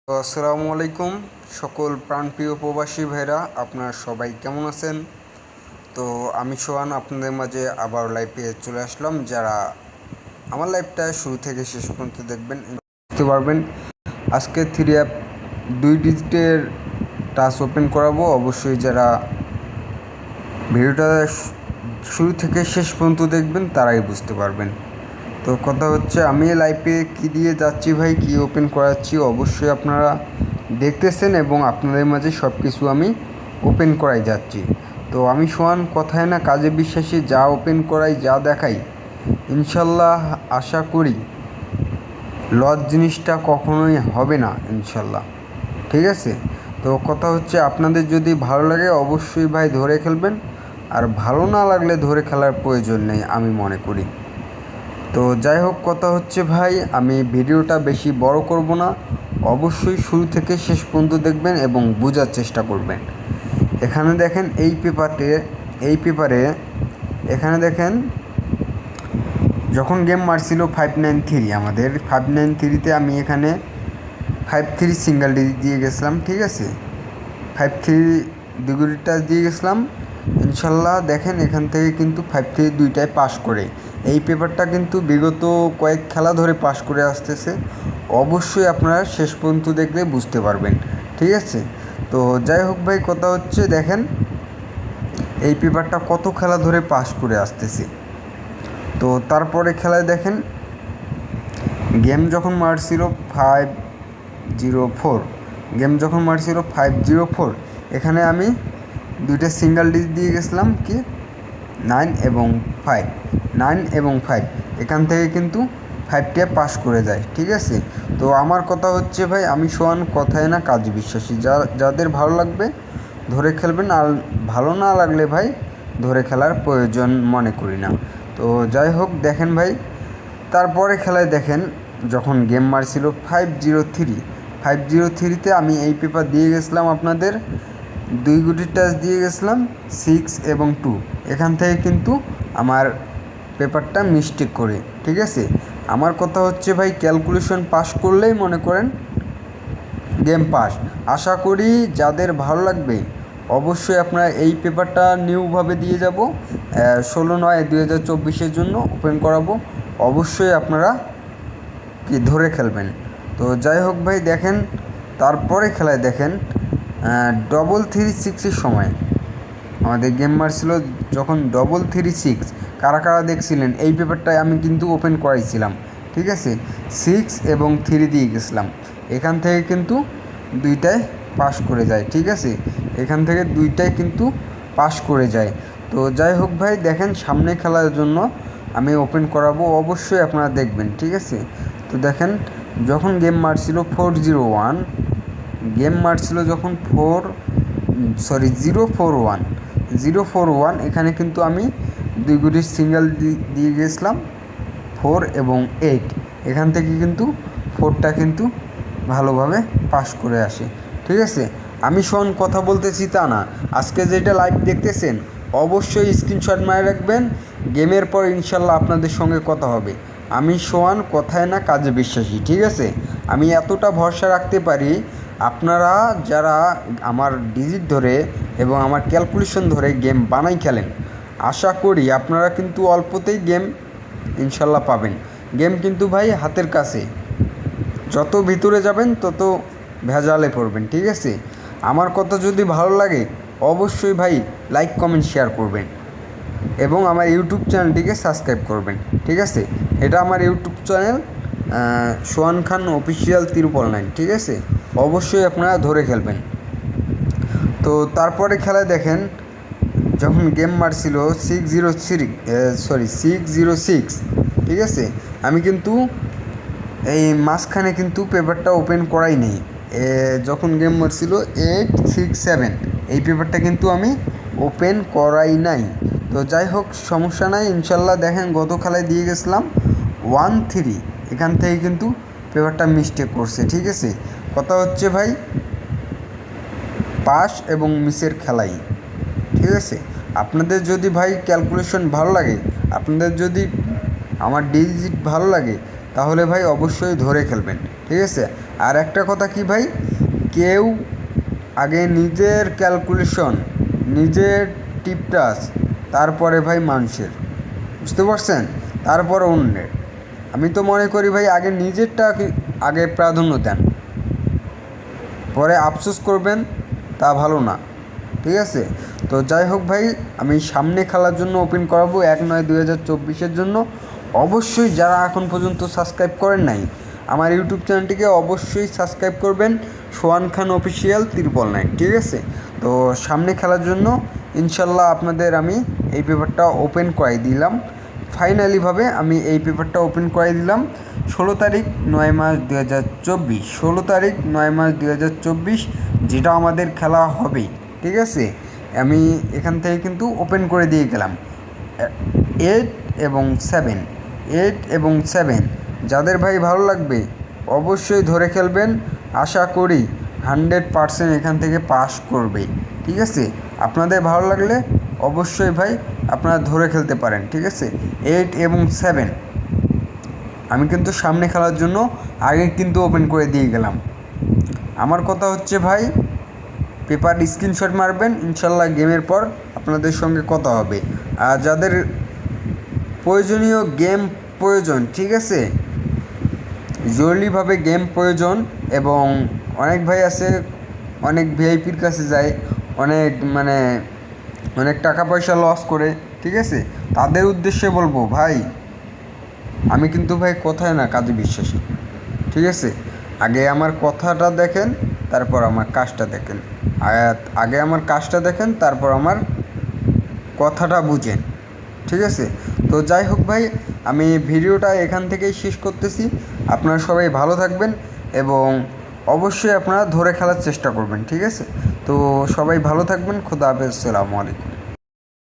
তো আসসালামু আলাইকুম সকল প্রাণপ্রিয় প্রবাসী ভাইরা, আপনারা সবাই কেমন আছেন? তো আমি সোহান আপনাদের মাঝে আবার লাইভে চলে আসলাম। যারা আমার লাইভটা শুরু থেকে শেষ পর্যন্ত দেখবেন বুঝতে পারবেন আজকে 3 অ্যাপ 2 ডিজিটের টাচ ওপেন করাবো। অবশ্যই যারা ভিডিওটা শুরু থেকে শেষ পর্যন্ত দেখবেন তারাই বুঝতে পারবেন। তো কথা হচ্ছে, আমি লাইভে কী দিয়ে যাচ্ছি ভাই, কী ওপেন করাচ্ছি অবশ্যই আপনারা দেখতেছেন এবং আপনাদের মাঝে সব কিছু আমি ওপেন করাই যাচ্ছি। তো আমি সোহান, কথায় না কাজে বিশ্বাসী, যা ওপেন করাই যা দেখাই ইনশাল্লাহ আশা করি লস জিনিসটা কখনোই হবে না ইনশাল্লাহ, ঠিক আছে? তো কথা হচ্ছে, আপনাদের যদি ভালো লাগে অবশ্যই ভাই ধরে খেলবেন, আর ভালো না লাগলে ধরে খেলার প্রয়োজন নেই আমি মনে করি। তো যাই হোক, কথা হচ্ছে ভাই, আমি ভিডিওটা বেশি বড় করব না, অবশ্যই শুরু থেকে শেষ পর্যন্ত দেখবেন এবং বোঝার চেষ্টা করবেন। এখানে দেখেন এই পেপারে এখানে দেখেন যখন গেম মারছিল 593, আমাদের 593তে আমি এখানে 53 সিঙ্গেল ডিজিট দিয়ে গেছিলাম, ঠিক আছে? 53 দুগুড়ি টাচ দিয়ে গেছিলাম ইনশাল্লাহ। দেখেন এখান থেকে কিন্তু 53 দুইটায় পাস করে, এই পেপারটা কিন্তু বিগত কয়েক খেলা ধরে পাস করে আসতেছে। অবশ্যই আপনারা শেষ পর্যন্ত দেখলে বুঝতে পারবেন, ঠিক আছে? তো যাই হোক ভাই, কথা হচ্ছে দেখেন এই পেপারটা কত খেলা ধরে পাস করে আসতেছে। তো তারপরে খেলায় দেখেন গেম যখন মারছিল 504, এখানে আমি দুইটা সিঙ্গেল ডিজিট দিয়ে গেছিলাম, কি 9 এবং 5 এখান থেকে কিন্তু 5টা পাস করে যায়, ঠিক আছে? তো আমার কথা হচ্ছে ভাই, আমি সোহান, কথায় না কাজে বিশ্বাসী, যাদের ভালো লাগবে ধরে খেলবেন, আর ভালো না লাগলে ভাই ধরে খেলার প্রয়োজন মনে করি না। তো যাই হোক, দেখেন ভাই তারপরে খেলায় দেখেন যখন গেম মারছিল 503তে আমি এই পেপার দিয়ে গেছিলাম আপনাদের 2 গুটি টাচ দিয়ে গেছিলাম 6 এবং 2, এখান থেকে কিন্তু আমার পেপারটা মিস্টেক করে, ঠিক আছে? আমার কথা হচ্ছে ভাই, ক্যালকুলেশন পাস করলেই মনে করেন গেম পাস। আশা করি যাদের ভালো লাগবে অবশ্যই আপনারা এই পেপারটা নিউভাবে দিয়ে যাব, 16/9/2024 জন্য ওপেন করাবো। অবশ্যই আপনারা কি ধরে খেলবেন। তো যাই হোক ভাই, দেখেন তারপরে খেলায় দেখেন 336 সময় আমাদের গেম মারছিল যখন 336, কারা কারা দেখছিলেন এই পেপারটায় আমি কিন্তু ওপেন করাইছিলাম, ঠিক আছে? 6 এবং 3 দিয়ে গেছিলাম, এখান থেকে কিন্তু দুইটায় পাস করে যায়, ঠিক আছে? এখান থেকে দুইটায় কিন্তু পাস করে যায়। তো যাই হোক ভাই, দেখেন সামনে খেলার জন্য আমি ওপেন করাবো, অবশ্যই আপনারা দেখবেন, ঠিক আছে? তো দেখেন যখন গেম মারছিল 401, যখন 041, এখানে কিন্তু আমি 2 গুটি সিঙ্গেল দিয়ে গেছিলাম 4 এবং 8, এখান থেকে কিন্তু 4টা কিন্তু ভালোভাবে পাস করে আসে, ঠিক আছে? আমি সোহান কথা বলতেছি তা না, আজকে যেটা লাইভ দেখতেছেন অবশ্যই স্ক্রিনশট মারে রাখবেন, গেমের পর ইনশাল্লাহ আপনাদের সঙ্গে কথা হবে। আমি সোহান, কথায় না কাজে বিশ্বাসী, ঠিক আছে? আমি এতটা ভরসা রাখতে পারি, আপনারা যারা আমার ডিজিট ধরে এবং আমার ক্যালকুলেশন ধরে গেম বানাই খেলেন, আশা করি আপনারা কিন্তু অল্পতেই গেম ইনশাল্লাহ পাবেন। গেম কিন্তু ভাই হাতের কাছে, যত ভিতরে যাবেন তত ভেজালে পড়বেন, ঠিক আছে? আমার কথা যদি ভালো লাগে অবশ্যই ভাই লাইক কমেন্ট শেয়ার করবেন এবং আমার ইউটিউব চ্যানেলটিকে সাবস্ক্রাইব করবেন, ঠিক আছে? এটা আমার ইউটিউব চ্যানেল সোহান খান অফিসিয়াল 999, ঠিক আছে? অবশ্যই আপনারা ধরে খেলবেন। তো তারপরে খেলায় দেখেন যখন গেম মারছিল 606, ঠিক আছে? আমি কিন্তু এই মাঝখানে কিন্তু পেপারটা ওপেন করাই নেই, যখন গেম মারছিল 867 এই পেপারটা কিন্তু আমি ওপেন করাই নাই। তো যাই হোক, সমস্যা নাই ইনশাল্লাহ। দেখেন গত খেলায় দিয়ে গেছিলাম 13, এখান থেকে কিন্তু পেপারটা মিস্টেক করছে, ঠিক আছে? কথা হচ্ছে ভাই, পাস এবং মিসের খেলাই, ঠিক আছে? আপনাদের যদি ভাই ক্যালকুলেশন ভালো লাগে, আপনাদের যদি আমার ডিজিট ভালো লাগে তাহলে ভাই অবশ্যই ধরে খেলবেন, ঠিক আছে। আর একটা কথা কি ভাই, কেউ আগে নিজের ক্যালকুলেশন, নিজের টিপটাস, তারপরে ভাই মানুষের, বুঝতে পারছেন, তারপর অন্যের। আমি তো মনে করি ভাই আগে নিজেরটা আগে প্রাধান্য দেন, পরে আফসোস করবেন, তা ভালো না, ঠিক আছে। তো যাই হোক ভাই, আমি সামনে খেলার জন্য ওপেন করাবো 1/9/2024 জন্য। অবশ্যই যারা এখন পর্যন্ত সাবস্ক্রাইব করেন নাই আমার ইউটিউব চ্যানেলটিকে অবশ্যই সাবস্ক্রাইব করবেন, সোহান খান অফিসিয়াল 999, ঠিক আছে। তো সামনে খেলার জন্য ইনশাল্লাহ আপনাদের আমি এই পেপারটা ওপেন করাই দিলাম, ফাইনালিভাবে আমি এই পেপারটা ওপেন করাই দিলাম 16 তারিখ 9 মাস 2024, 16 তারিখ 9 মাস 2024, যেটা আমাদের খেলা হবে, ঠিক আছে। আমি এখান থেকে কিন্তু ওপেন করে দিয়ে গেলাম 8 এবং 7, 8 এবং 7। যাদের ভাই ভালো লাগবে অবশ্যই ধরে খেলবেন, আশা করি 100% এখান থেকে পাস করবে, ঠিক আছে। আপনাদের ভালো লাগলে অবশ্যই ভাই আপনারা ধরে খেলতে পারেন, ঠিক আছে। 8 এবং 7 আমি কিন্তু সামনে খেলার জন্য আগে কিন্তু ওপেন করে দিয়ে গেলাম। আমার কথা হচ্ছে ভাই, পেপার স্ক্রিনশট মারবেন, ইনশাল্লাহ গেমের পর আপনাদের সঙ্গে কথা হবে। আর যাদের প্রয়োজনীয় গেম প্রয়োজন, ঠিক আছে, জরুরিভাবে গেম প্রয়োজন, এবং অনেক ভাই আছে অনেক ভিআইপির কাছে যায়, অনেক টাকা পয়সা লস করে, ঠিক আছে। তাদের উদ্দেশ্যে বলবো ভাই, আমি কিন্তু ভাই কথায় না কাজে বিশ্বাসী, ঠিক আছে। আগে আমার কথাটা দেখেন, তারপর আমার কাজটা দেখেন, আগে আমার কাজটা দেখেন, তারপর আমার কথাটা বুঝেন, ঠিক আছে। তো যাই হোক ভাই, আমি ভিডিওটা এখান থেকেই শেষ করতেছি। আপনারা সবাই ভালো থাকবেন এবং অবশ্যই আপনারা ধরে খেলার চেষ্টা করবেন, ঠিক আছে। তো সবাই ভালো থাকবেন, খোদা হাফেজ, আসসালামু আলাইকুম।